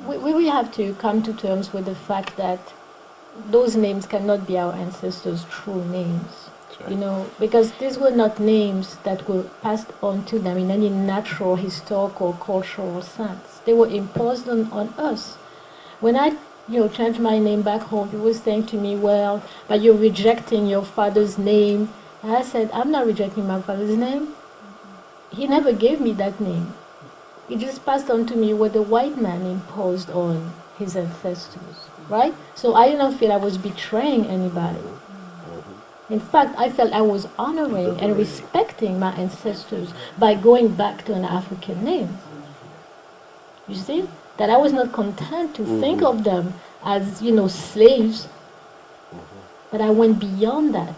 we have to come to terms with the fact that those names cannot be our ancestors' true names. Right. You know, because these were not names that were passed on to them in any natural, historical, cultural sense. They were imposed on us. When I, changed my name back home, people were saying to me, well, but you're rejecting your father's name. And I said, I'm not rejecting my father's name. He never gave me that name. He just passed on to me what the white man imposed on his ancestors, right? So I didn't feel I was betraying anybody. In fact, I felt I was honoring and respecting my ancestors by going back to an African name. You see? That I was not content to think of them as, slaves, but I went beyond that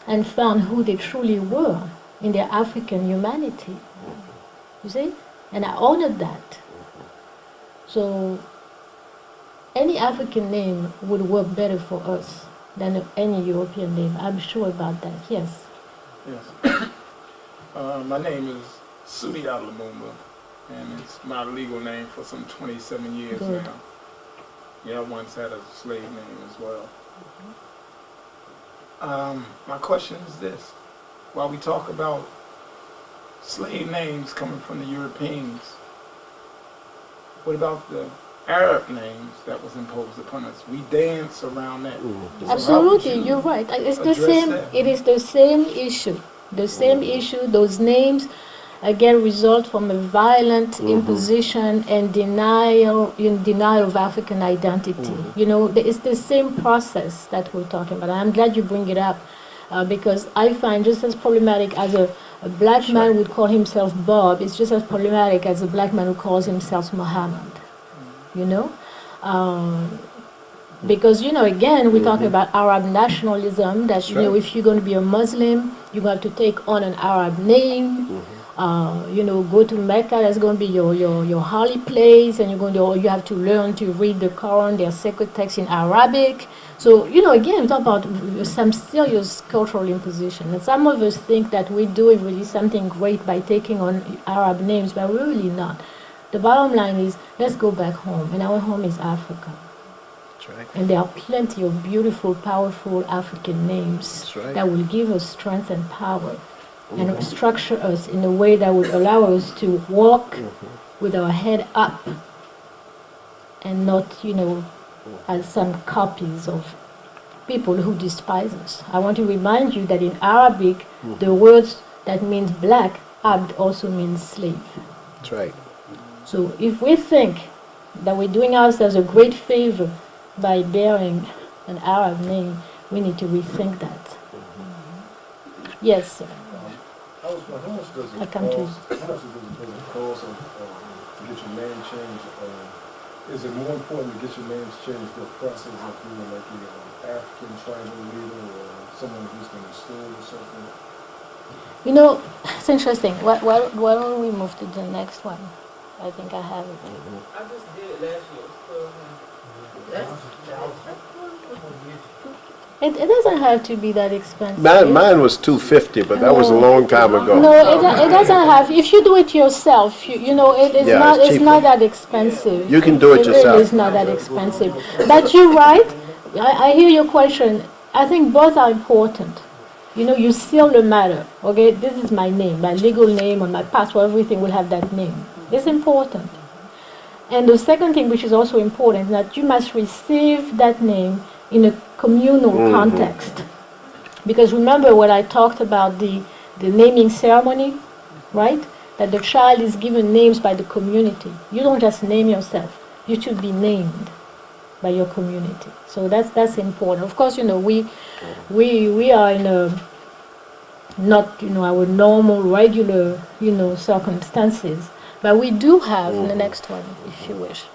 and found who they truly were in their African humanity. You see? And I honored that. So any African name would work better for us than any European name. I'm sure about that. Yes. Yes. My name is Sudi Alamumba, and it's my legal name for some 27 years Good. now. Yeah, I once had a slave name as well. My question is this. While we talk about slave names coming from the Europeans, what about the Arab names that was imposed upon us? We dance around that. So Absolutely, you're right. It's the same. that? It is the same issue. The same issue. Those names, again, result from a violent imposition and denial of African identity. It's the same process that we're talking about. I'm glad you bring it up because I find just as problematic as a black man would call himself Bob, it's just as problematic as a black man who calls himself Muhammad. Because again we're talking about Arab nationalism, that if you're going to be a Muslim, you have to take on an Arab name. Go to Mecca, that's going to be your holy place, and you have to learn to read the Quran, their sacred text in Arabic. So again, we talk about some serious cultural imposition, and some of us think that we're doing really something great by taking on Arab names, but we're really not. The bottom line is, let's go back home, and our home is Africa. That's right. And there are plenty of beautiful, powerful African names that will give us strength and power and structure us in a way that would allow us to walk with our head up and not, as some copies of people who despise us. I want to remind you that in Arabic, the words that means black, abd, also means slave. That's right. So if we think that we're doing ourselves a great favor by bearing an Arab name, we need to rethink that. Yes, sir. How much does I it come to you. cost to get your name changed? Is it more important to get your names changed through a process of being like an African tribal leader or someone who's been restored or something? It's interesting. Why don't we move to the next one? I think I have it. I just did it last year. It doesn't have to be that expensive. Mine was $250, but that was a long time ago. No, it doesn't have. If you do it yourself, it's not that expensive. You can do it yourself. It really is not that expensive. But you're right. I hear your question. I think both are important. You seal the matter. Okay, this is my name, my legal name, on my passport, everything will have that name. It's important. And the second thing, which is also important, is that you must receive that name in a communal context. Because remember what I talked about, the naming ceremony, right? That the child is given names by the community. You don't just name yourself. You should be named by your community. So that's important. Of course, we are in a not our normal, regular, circumstances. But we do have, the next one, if you wish.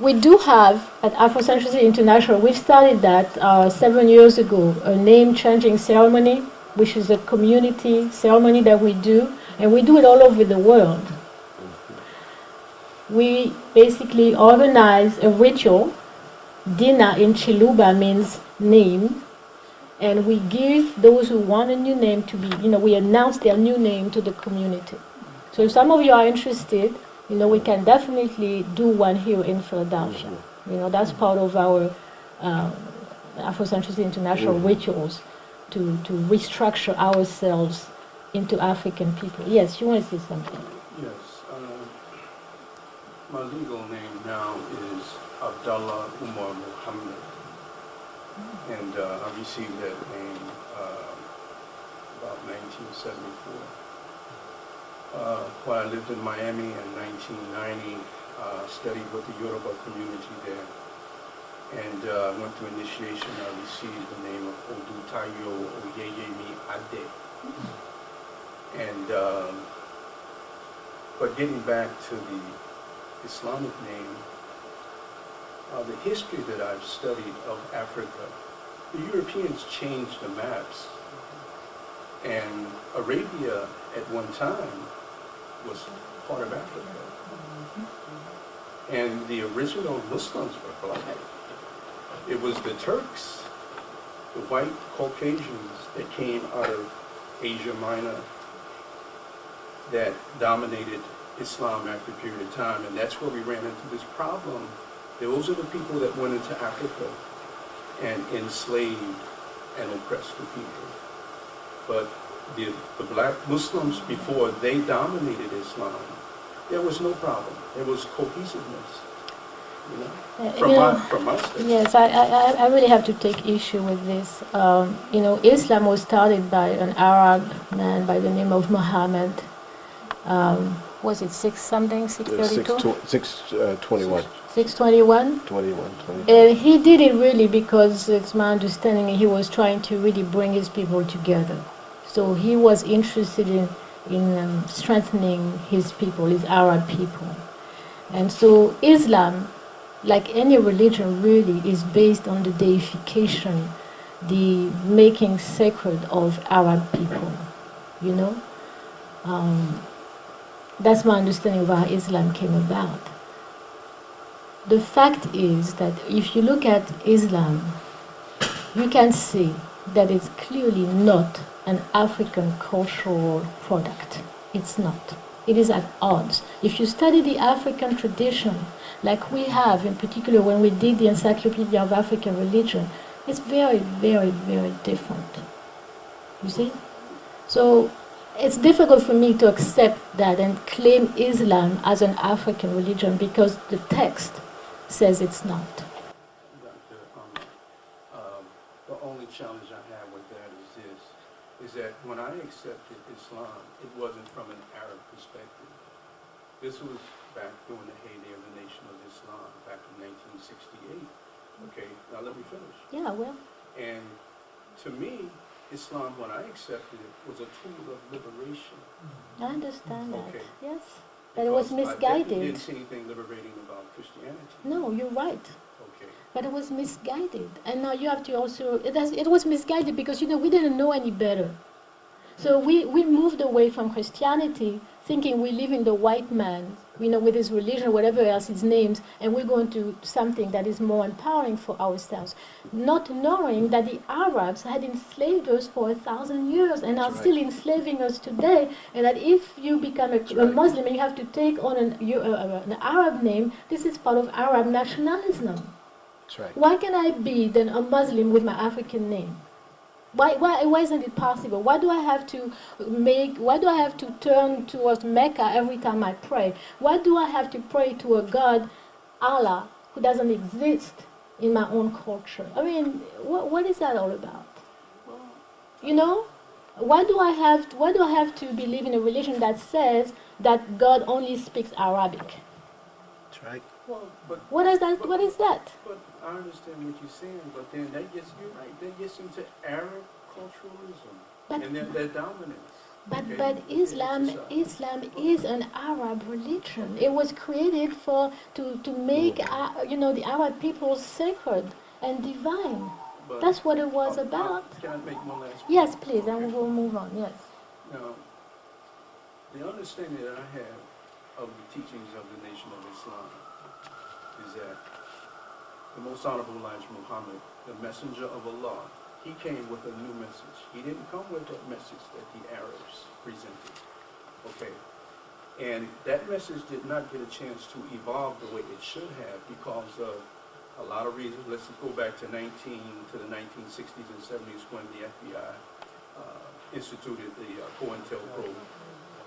We do have, at Afrocentricity International, we started that 7 years ago, a name-changing ceremony, which is a community ceremony that we do, and we do it all over the world. We basically organize a ritual. Dina in Chiluba means name, and we give those who want a new name to be, we announce their new name to the community. So if some of you are interested, You know, we can definitely do one here in Philadelphia. You know, that's part of our Afrocentricity International rituals to restructure ourselves into African people. Yes, you want to say something? Yes. My legal name now is Abdullah Umar Muhammad. And I received that name about 1974. While I lived in Miami in 1990, studied with the Yoruba community there. And went through initiation. I received the name of Odutayo Oyeyemi Ade. And, but getting back to the Islamic name, the history that I've studied of Africa, the Europeans changed the maps. And Arabia at one time was part of Africa. And the original Muslims were black. It was the Turks, the white Caucasians that came out of Asia Minor that dominated Islam after a period of time. And that's where we ran into this problem. Those are the people that went into Africa and enslaved and oppressed the people. But the black Muslims, before they dominated Islam, there was no problem. There was cohesiveness. You know, from my state. Yes, I really have to take issue with this. You know, Islam was started by an Arab man by the name of Muhammad. Was it 632? 621. 621? 21. He did it really because, it's my understanding, he was trying to really bring his people together. So he was interested in strengthening his people, his Arab people. And so Islam, like any religion really, is based on the deification, the making sacred of Arab people, you know? That's my understanding of how Islam came about. The fact is that if you look at Islam, you can see that it's clearly not an African cultural product. It's not. It is at odds. If you study the African tradition, like we have, in particular when we did the Encyclopedia of African Religion, it's very, very, very different. You see? So it's difficult for me to accept that and claim Islam as an African religion because the text says it's not. The only challenge I have with that is this, is that when I accepted Islam, it wasn't from an Arab perspective. This was back during the heyday of the Nation of Islam, back in 1968. Okay, now let me finish. Yeah, well. And to me, Islam, when I accepted it, was a tool of liberation. I understand that. Okay. Yes. But it was Because I misguided. didn't see anything liberating about Christianity. No, you're right. Okay. But it was misguided. And now you have to also, it was misguided because, you know, we didn't know any better. So we moved away from Christianity thinking we live in the white man, you know, with his religion, whatever else his names, and we're going to something that is more empowering for ourselves. Not knowing that the Arabs had enslaved us for 1,000 years and are still enslaving us today, and that if you become a Muslim and you have to take on an Arab name, this is part of Arab nationalism. That's right. Why can I be then a Muslim with my African name? Why isn't it possible? Why do I have to turn towards Mecca every time I pray? Why do I have to pray to a God, Allah, who doesn't exist in my own culture? I mean, what is that all about? You know? Why do I have to believe in a religion that says that God only speaks Arabic? That's right. Well, What is that? What is that? But I understand what you're saying, but then that gets, you're right, that gets into Arab culturalism and their dominance. But Islam is an Arab religion. It was created to make the Arab people sacred and divine. But That's what it was about. Can I make one last point? Yes, please, and Okay. we will move on. Yes. Now, the understanding that I have of the teachings of the Nation of Islam is that the Most Honorable Elijah Muhammad, the messenger of Allah, he came with a new message. He didn't come with a message that the Arabs presented. Okay. And that message did not get a chance to evolve the way it should have because of a lot of reasons. Let's go back to the 1960s and 70s when the FBI instituted the COINTELPRO,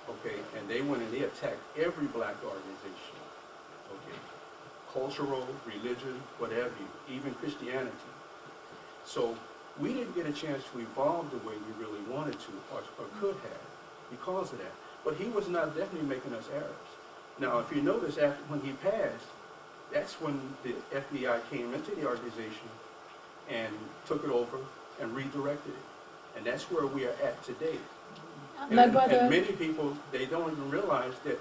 okay, and they went and they attacked every black organization, okay, cultural, religion, whatever you, even Christianity. So we didn't get a chance to evolve the way we really wanted to or could have because of that. But he was not definitely making us Arabs. Now, if you notice, after when he passed, that's when the FBI came into the organization and took it over and redirected it. And that's where we are at today. My brother, And many people, they don't even realize that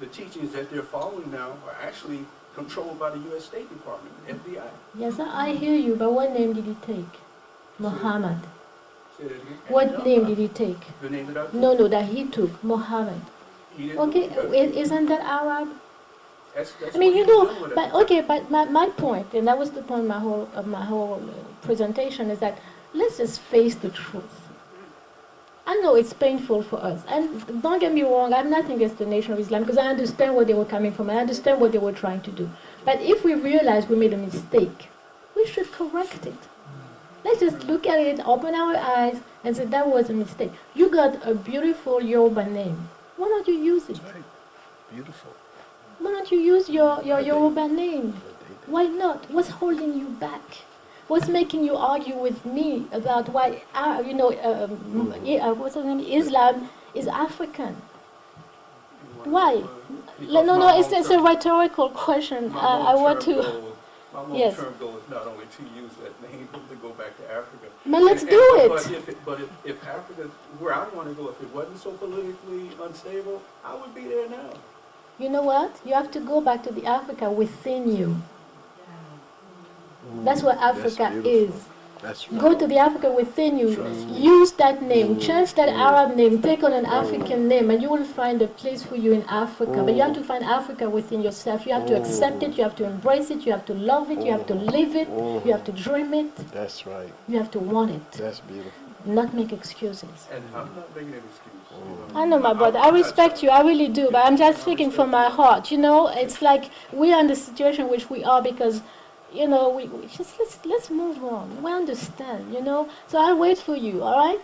the teachings that they're following now are actually controlled by the U.S. State Department, FBI. yes, I hear you, but what name did he take? Muhammad. Say that again? What name did he take? The name that I took? No, that he took, Muhammad. He didn't Okay, know that. isn't that Arab? That's I mean, what you he was know, doing with but it. okay, but my point, and that was the point of my whole presentation, is that let's just face the truth. I know it's painful for us, and don't get me wrong, I have nothing against the Nation of Islam because I understand where they were coming from, I understand what they were trying to do. But if we realize we made a mistake, we should correct it. Let's just look at it, open our eyes, and say that was a mistake. You got a beautiful Yoruba name. Why don't you use it? Right. Beautiful. Why don't you use your But they- Yoruba name? But they did. Why not? What's holding you back? What's making you argue with me about why, what's the name? Islam is African? Why? Because No, my it's a long-term- rhetorical question. my I want long-term to. goal- My Yes. long-term goal is not only to use that name, but to go back to Africa. But let's And- do and- it. But if Africa, where I want to go, if it wasn't so politically unstable, I would be there now. You know what? You have to go back to the Africa within you. That's what Africa beautiful. is. That's right. Go to the Africa within you. Use that name. Change that Arab name. Take on an African name, and you will find a place for you in Africa. But you have to find Africa within yourself. You have to accept it. You have to embrace it. You have to love it. You have to live it. You have to dream it. That's right. You have to want it. That's beautiful. Not make excuses. And I'm not making an excuse. I know, my brother. I respect you. I really do. But I'm just speaking from my heart. You know, it's like we are in the situation which we are because, you know, we just let's move on. We understand. You know. So I'll wait for you. All right.